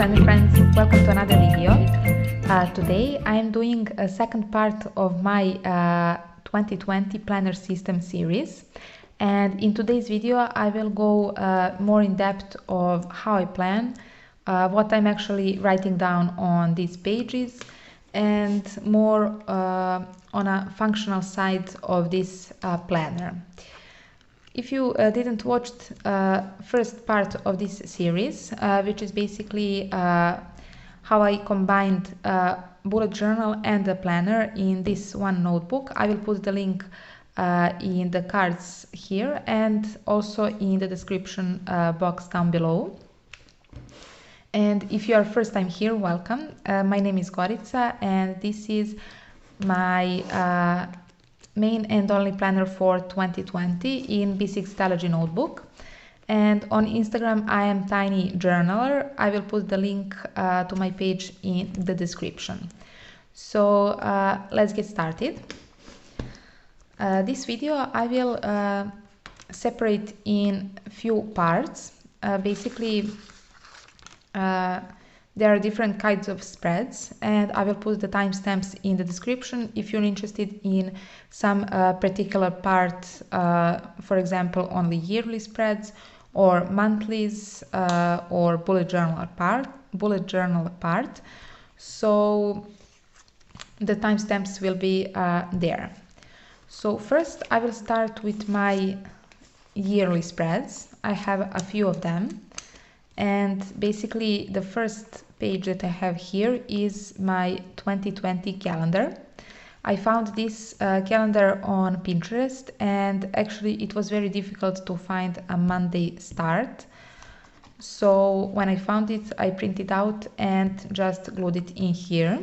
planner friends, welcome to another video. Today I am doing a second part of my 2020 planner system series, and in today's video I will go more in depth of how I plan, what I'm actually writing down on these pages, and more on a functional side of this planner. If you didn't watch first part of this series, which is basically how I combined bullet journal and a planner in this one notebook, I will put the link in the cards here and also in the description box down below. And if you are first time here, welcome. My name is Gorica and this is my main and only planner for 2020 in B6 Stalogy notebook. And on Instagram I am Tiny Journaler. I will put the link to my page in the description. So let's get started. This video I will separate in few parts. Basically there are different kinds of spreads, and I will put the timestamps in the description if you're interested in some particular part, for example only yearly spreads or monthlies or bullet journal part. So the timestamps will be there. So first I will start with my yearly spreads. I have a few of them. And basically the first page that I have here is my 2020 calendar. I found this calendar on Pinterest, and actually it was very difficult to find a Monday start. So when I found it, I printed out and just glued it in here.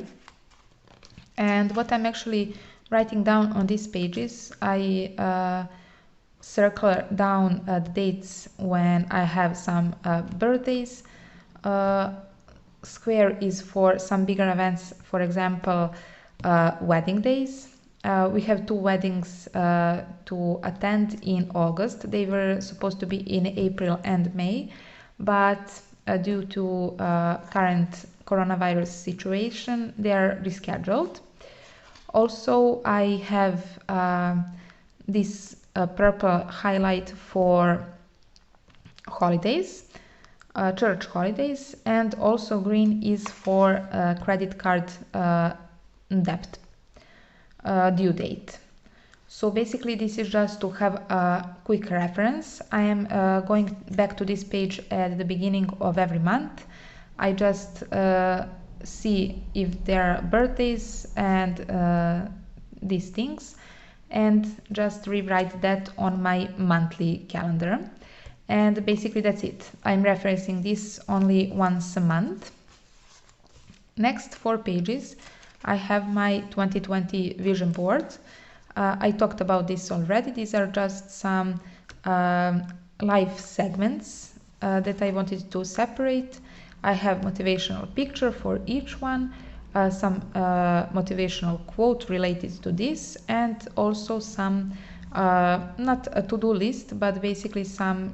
And what I'm actually writing down on these pages, I circle down the dates when I have some birthdays. Square is for some bigger events, for example wedding days. We have two weddings to attend in August. They were supposed to be in April and May, but due to current coronavirus situation they are rescheduled. Also I have this purple highlight for holidays, church holidays, and also green is for credit card debt due date. So basically this is just to have a quick reference. I am going back to this page at the beginning of every month. I just see if there are birthdays and these things, and just rewrite that on my monthly calendar. And basically that's it. I'm referencing this only once a month. Next 4 pages I have my 2020 vision board. I talked about this already. These are just some live segments that I wanted to separate. I have motivational picture for each one, some motivational quote related to this, and also some not a to-do list, but basically some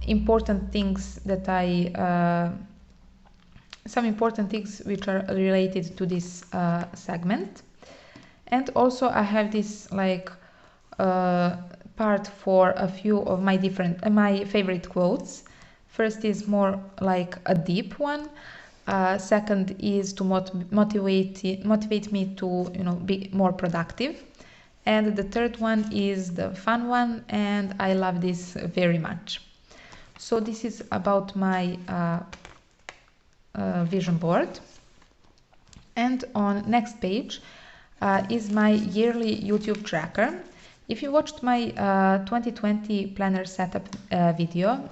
important things that some important things which are related to this segment. And also I have this like part for a few of my my favorite quotes. First is more like a deep one. Second is to motivate me to be more productive, and the third one is the fun one, and I love this very much. So this is about my vision board. And on next page is my yearly YouTube tracker. If you watched my 2020 planner setup video,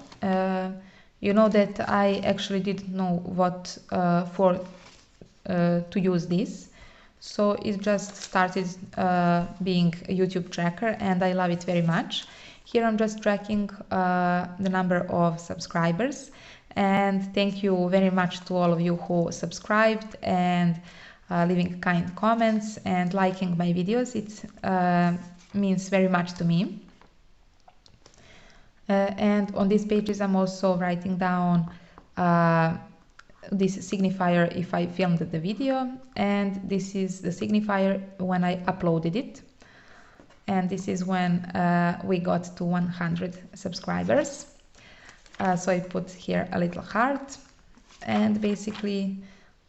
you know that I actually didn't know what to use this. So it just started being a YouTube tracker, and I love it very much. Here I'm just tracking the number of subscribers, and thank you very much to all of you who subscribed and leaving kind comments and liking my videos. It means very much to me. And on these pages I'm also writing down this signifier if I filmed the video, and this is the signifier when I uploaded it. And this is when we got to 100 subscribers. So I put here a little heart, and basically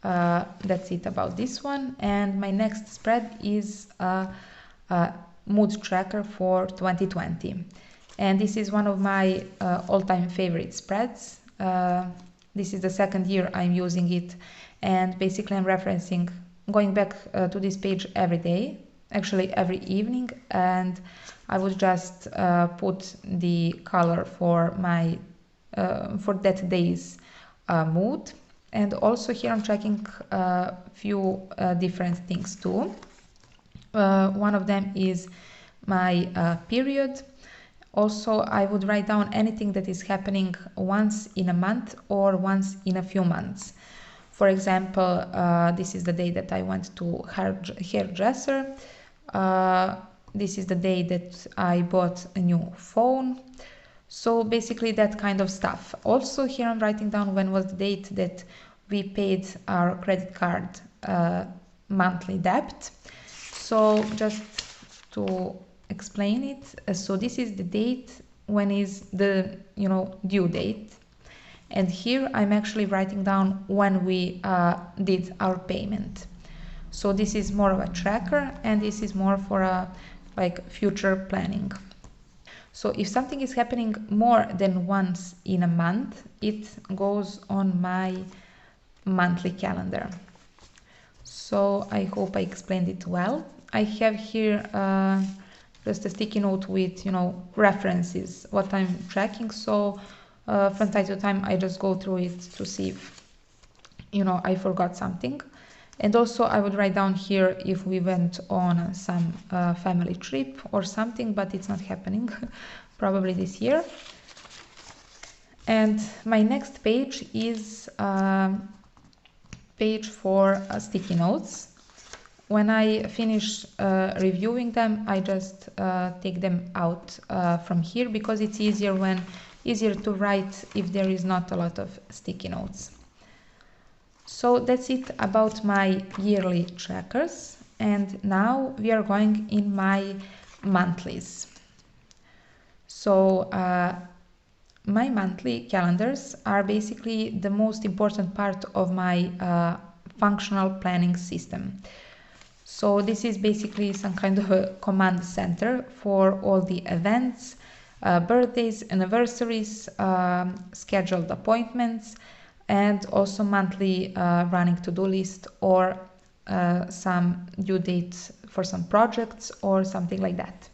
that's it about this one. And my next spread is a mood tracker for 2020. And this is one of my all-time favorite spreads. This is the second year I'm using it, and basically I'm referencing, going back to this page every day, actually every evening, and I would just put the color for my for that day's mood. And also here I'm tracking a few different things too. One of them is my period. Also, I would write down anything that is happening once in a month or once in a few months. For example, this is the day that I went to hairdresser. This is the day that I bought a new phone. So basically that kind of stuff. Also here I'm writing down when was the date that we paid our credit card monthly debt. So just to explain it, so this is the date when is the due date, and here I'm actually writing down when we did our payment. So this is more of a tracker, and this is more for a future planning. So if something is happening more than once in a month, it goes on my monthly calendar. So I hope I explained it well. I have here just a sticky note with references, what I'm tracking. So from time to time I just go through it to see if I forgot something. And also I would write down here if we went on some family trip or something, but it's not happening probably this year. And my next page is page for sticky notes. When I finish reviewing them, I just take them out from here, because it's easier to write if there is not a lot of sticky notes. So that's it about my yearly trackers, and now we are going in my monthlies. So my monthly calendars are basically the most important part of my functional planning system. So this is basically some kind of a command center for all the events, birthdays, anniversaries, scheduled appointments, and also monthly running to-do list, or some due dates for some projects or something like that.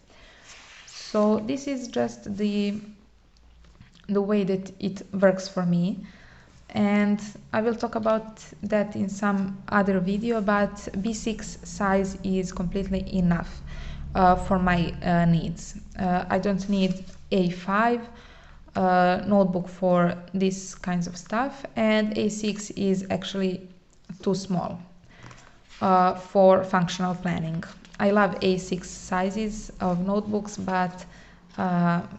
So this is just the way that it works for me, and I will talk about that in some other video, but B6 size is completely enough for my needs. I don't need A5 notebook for these kinds of stuff, and A6 is actually too small for functional planning. I love A6 sizes of notebooks, but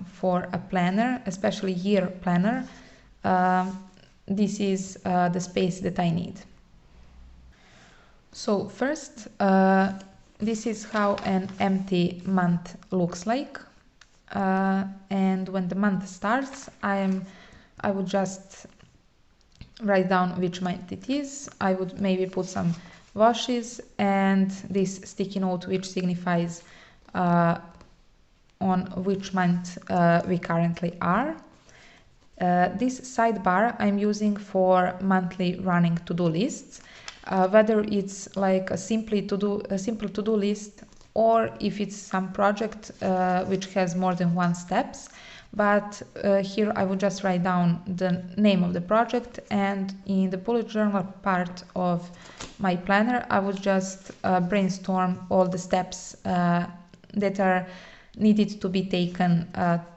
for a planner, especially year planner, this is the space that I need. So first, this is how an empty month looks like. And when the month starts, I would just write down which month it is. I would maybe put some washes and this sticky note which signifies on which month we currently are. This sidebar I'm using for monthly running to-do lists, whether it's like a simple to-do list, or if it's some project which has more than one steps. But here I would just write down the name of the project, and in the bullet journal part of my planner I would just brainstorm all the steps that are needed to be taken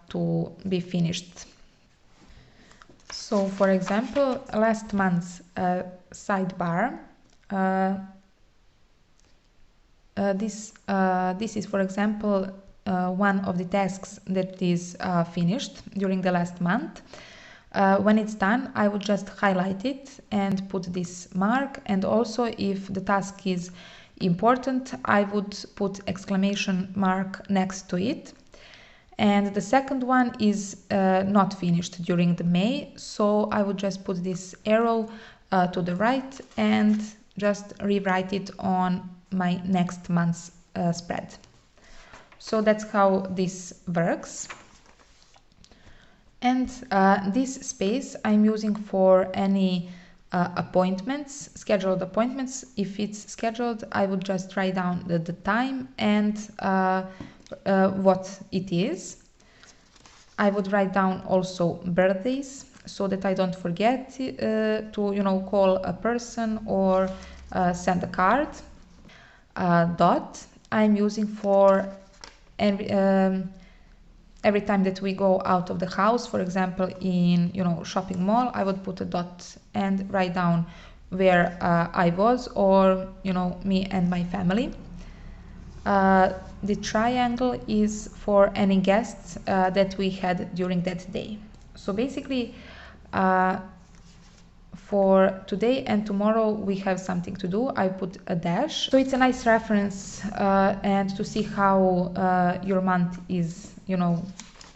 to be finished. So for example, last month's sidebar, this is, for example, one of the tasks that is finished during the last month. When it's done, I would just highlight it and put this mark, and also if the task is important, I would put exclamation mark next to it. And the second one is not finished during the May, so I would just put this arrow to the right and just rewrite it on my next month's spread. So that's how this works. And this space I'm using for any appointments, scheduled appointments. If it's scheduled, I would just write down the time and what it is. I would write down also birthdays so that I don't forget to call a person or send a card. Dot I'm using for every time that we go out of the house, for example, in shopping mall, I would put a dot and write down where I was, or me and my family. The triangle is for any guests that we had during that day. So basically, for today and tomorrow we have something to do, I put a dash. So it's a nice reference and to see how your month is,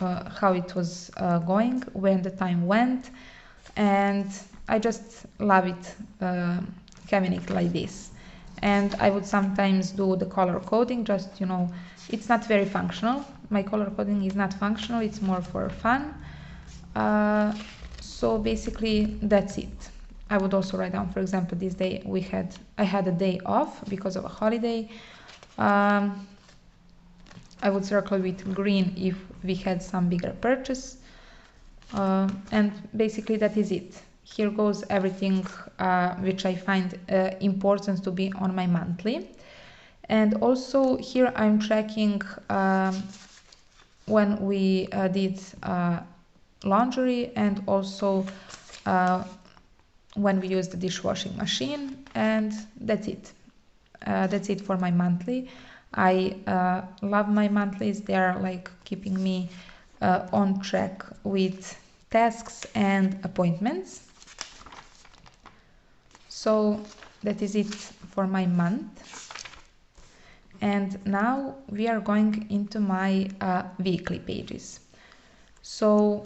how it was going, when the time went. And I just love it having it like this. And I would sometimes do the color coding, just it's not very functional. My color coding is not functional, it's more for fun. So basically that's it. I would also write down, for example, this day I had a day off because of a holiday. I would circle with green if we had some bigger purchase. And basically that is it. Here goes everything which I find important to be on my monthly. And also here I'm tracking when we did laundry, and also when we used the dishwashing machine, and that's it. That's it for my monthly. I love my monthlies. They are like keeping me on track with tasks and appointments. So that is it for my month. And now we are going into my weekly pages. So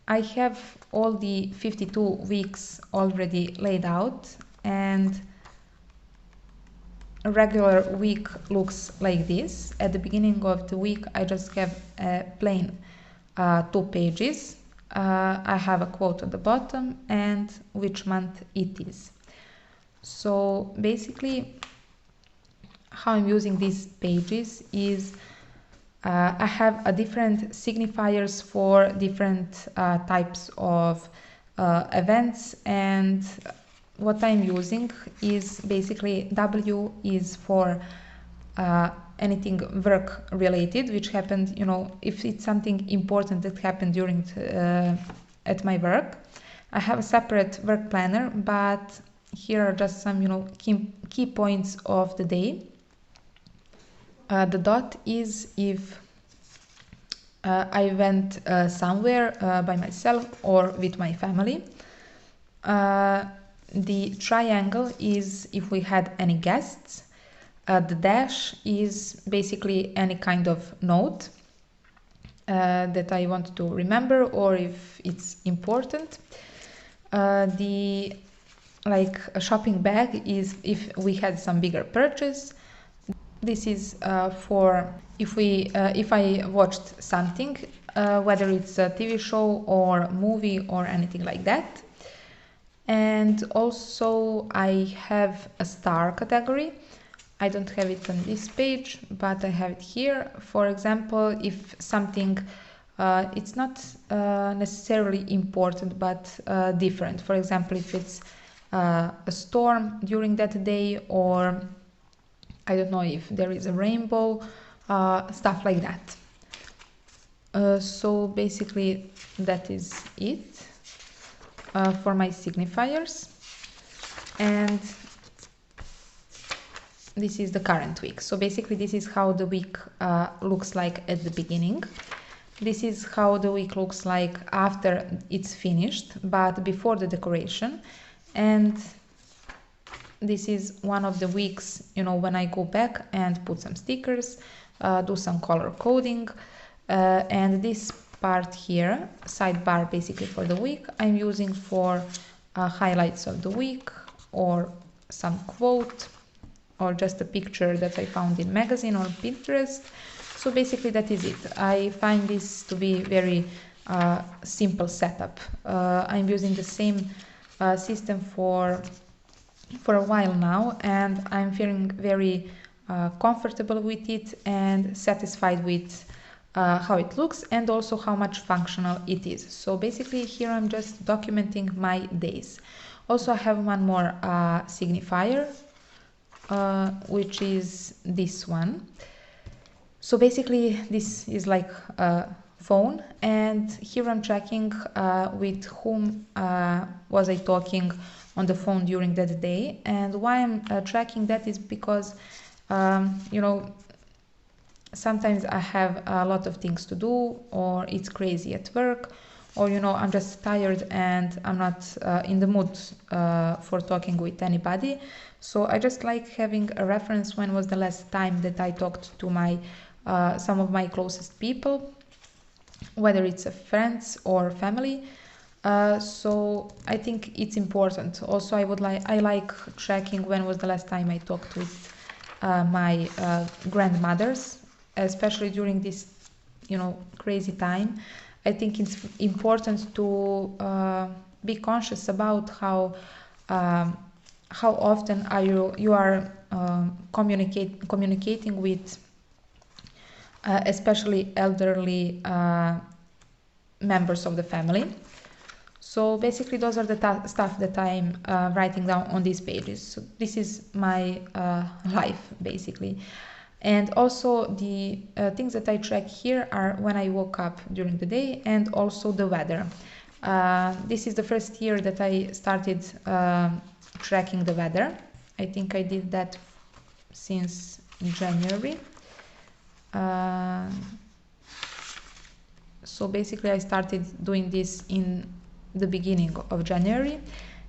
I have all the 52 weeks already laid out, and a regular week looks like this. At the beginning of the week I just have a plain 2 pages. I have a quote at the bottom and which month it is. So basically how I'm using these pages is I have a different signifiers for different types of events, and what I'm using is basically W is for anything work related, which happened, if it's something important that happened during at my work. I have a separate work planner, but here are just some key points of the day. The dot is if I went somewhere by myself or with my family. The triangle is if we had any guests. The dash is basically any kind of note that I want to remember, or if it's important. The a shopping bag is if we had some bigger purchase. This is for if I watched something, whether it's a TV show or movie or anything like that. And also I have a star category. I don't have it on this page, but I have it here. For example, if something it's not necessarily important, but different. For example, if it's a storm during that day, or I don't know, if there is a rainbow, stuff like that. So basically that is it for my signifiers. And this is the current week. So basically this is how the week looks like at the beginning. this is how the week looks like after it's finished, but before the decoration. And this is one of the weeks, you know, when I go back and put some stickers, do some color coding, and this part here, sidebar basically for the week, I'm using for highlights of the week, or some quote, or just a picture that I found in magazine or Pinterest. So basically that is it. I find this to be very simple setup. I'm using the same system for a while now, and I'm feeling very comfortable with it and satisfied with how it looks, and also how much functional it is. So basically here I'm just documenting my days. Also I have one more signifier, which is this one. So basically this is like a phone, and here I'm tracking with whom was I talking on the phone during that day. And why I'm tracking that is because you know, sometimes I have a lot of things to do, or it's crazy at work, or you know, I'm just tired and I'm not in the mood for talking with anybody. So I just like having a reference when was the last time that I talked to my some of my closest people, whether it's friends or family. So I think it's important. Also, I like tracking when was the last time I talked with my grandmothers, especially during this, you know, crazy time. I think it's important to be conscious about how often are you are communicating with especially elderly members of the family. So basically those are the stuff that I'm writing down on these pages. So this is my life basically. And also the things that I track here are when I woke up during the day, and also the weather. This is the first year that I started tracking the weather. I think I did that since January. So basically I started doing this in the beginning of January,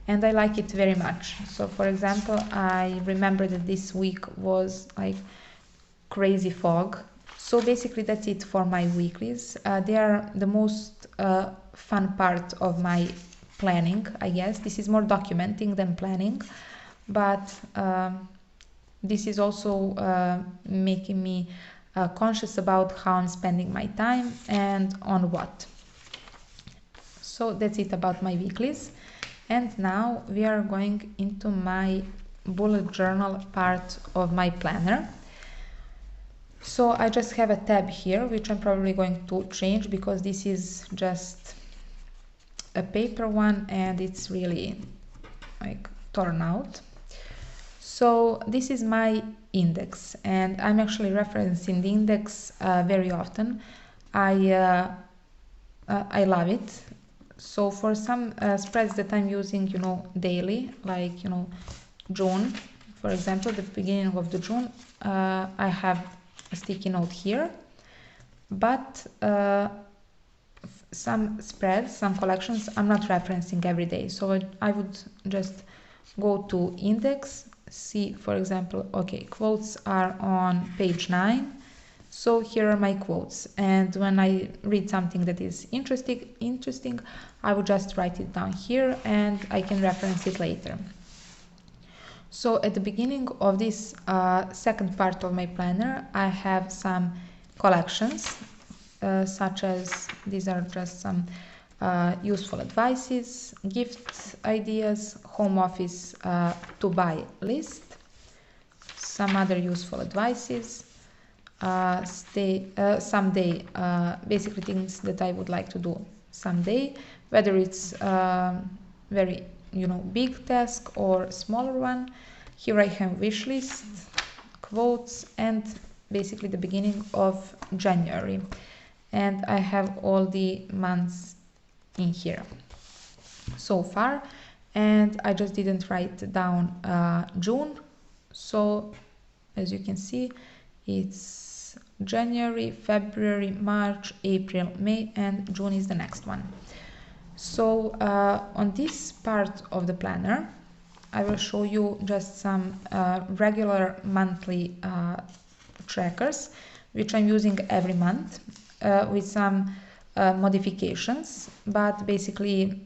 and I like it very much. So for example, I remember that this week was like crazy fog. So basically that's it for my weeklies. They are the most fun part of my planning, I guess. This is more documenting than planning, but this is also making me conscious about how I'm spending my time and on what. So that's it about my weeklies. And now we are going into my bullet journal part of my planner. So I just have a tab here, which I'm probably going to change because this is just a paper one and it's really like torn out. So this is my index, and I'm actually referencing the index very often. I love it. So for some spreads that I'm using, you know, daily, like, you know, June, for example, the beginning of the June, I have a sticky note here. But some spreads, some collections, I'm not referencing every day. So I would just go to index, see, for example, okay, quotes are on page 9. So here are my quotes, and when I read something that is interesting, I would just write it down here and I can reference it later. So at the beginning of this second part of my planner, I have some collections, such as these are just some useful advices, gift ideas, home office to buy list, some other useful advices, someday, basically things that I would like to do someday, whether it's very, you know, big task or smaller one. Here I have wish list, quotes, and basically the beginning of January, and I have all the months in here so far, and I just didn't write down June. So as you can see, it's January, February, March, April, May, and June is the next one. So on this part of the planner, I will show you just some regular monthly trackers, which I'm using every month with some modifications, but basically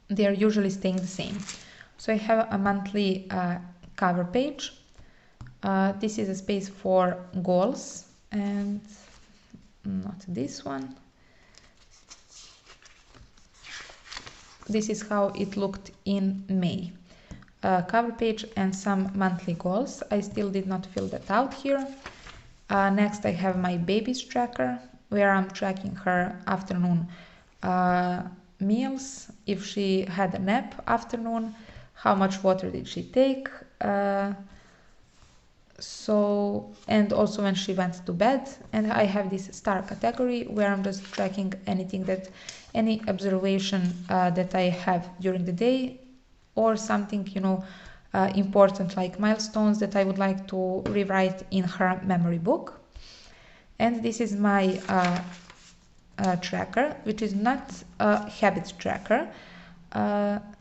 they are usually staying the same. So I have a monthly cover page. This is a space for goals, and not this one. This is how it looked in May. Cover page and some monthly goals. I still did not fill that out here. Next I have my baby's tracker, where I'm tracking her afternoon meals, if she had a nap afternoon, how much water did she take, and also when she went to bed. And I have this star category where I'm just tracking any observation that I have during the day, or something, important like milestones that I would like to rewrite in her memory book. And this is my tracker, which is not a habit tracker.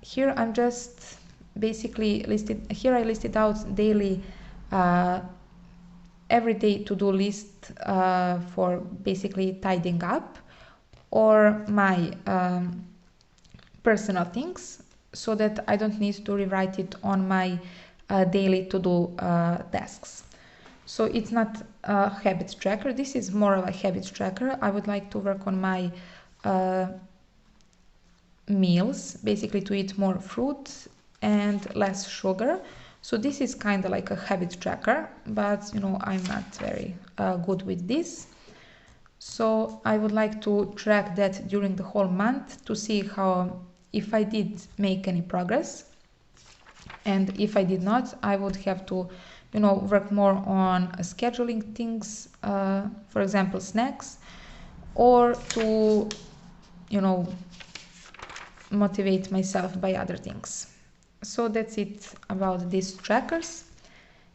Here I'm just basically I listed out daily everyday to-do list for basically tidying up, or my personal things, so that I don't need to rewrite it on my daily to-do tasks. So it's not a habit tracker. This is more of a habit tracker. I would like to work on my meals, basically to eat more fruit and less sugar. So this is kind of like a habit tracker, but I'm not very good with this. So I would like to track that during the whole month to see if I did make any progress. And if I did not, I would have to work more on scheduling things, for example snacks, or to motivate myself by other things. So that's it about these trackers.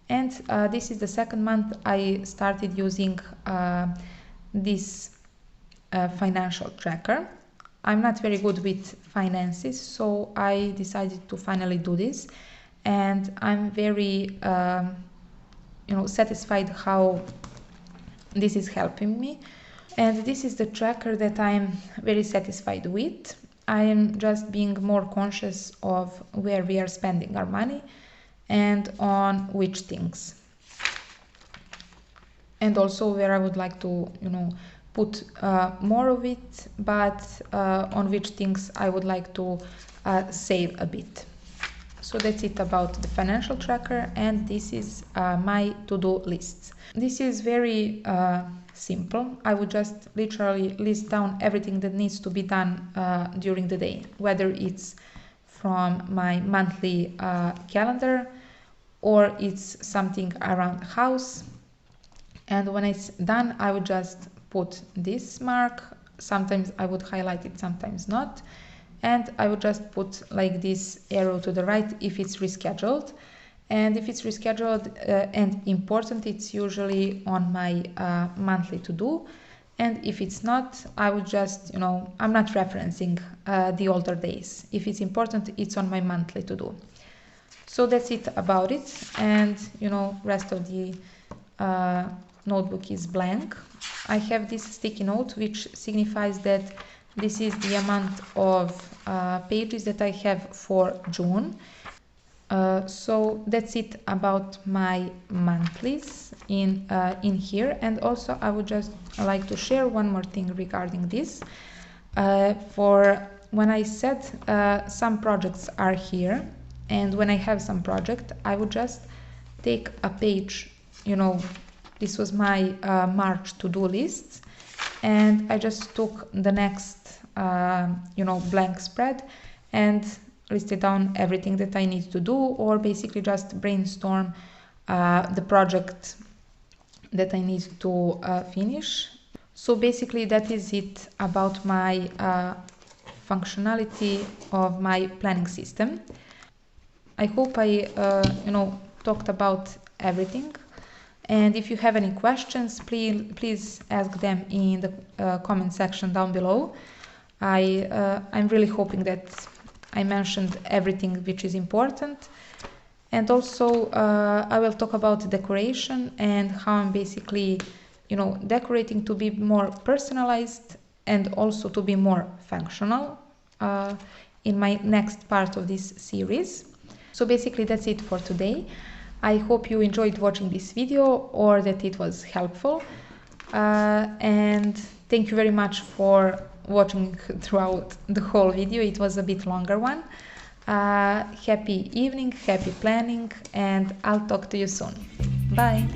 And this is the second month I started using this financial tracker. I'm not very good with finances, so I decided to finally do this, and I'm very satisfied how this is helping me. And this is the tracker that I'm very satisfied with. I am just being more conscious of where we are spending our money and on which things, and also where I would like to put more of it, but on which things I would like to save a bit. So that's it about the financial tracker, and this is my to-do lists. This is very simple. I would just literally list down everything that needs to be done during the day, whether it's from my monthly calendar or it's something around the house. And when it's done, I would just put this mark. Sometimes I would highlight it, sometimes not. And I would just put like this arrow to the right if it's rescheduled. And if it's rescheduled and important, it's usually on my monthly to-do. And if it's not, I would just, I'm not referencing the older days. If it's important, it's on my monthly to-do. So that's it about it. And, rest of the notebook is blank. I have this sticky note, which signifies that this is the amount of pages that I have for June. So that's it about my monthlies in here. And also I would just like to share one more thing regarding this. For when I said some projects are here, and when I have some project, I would just take a page, this was my March to-do list, and I just took the next blank spread and listed down everything that I need to do, or basically just brainstorm the project that I need to finish. So basically that is it about my functionality of my planning system. I hope I talked about everything. And if you have any questions, please ask them in the comment section down below. I'm really hoping that I mentioned everything which is important. And also I will talk about decoration and how I'm basically, decorating to be more personalized and also to be more functional in my next part of this series. So basically that's it for today. I hope you enjoyed watching this video or that it was helpful. And thank you very much for watching throughout the whole video. It was a bit longer one. Happy evening, happy planning, and I'll talk to you soon. Bye!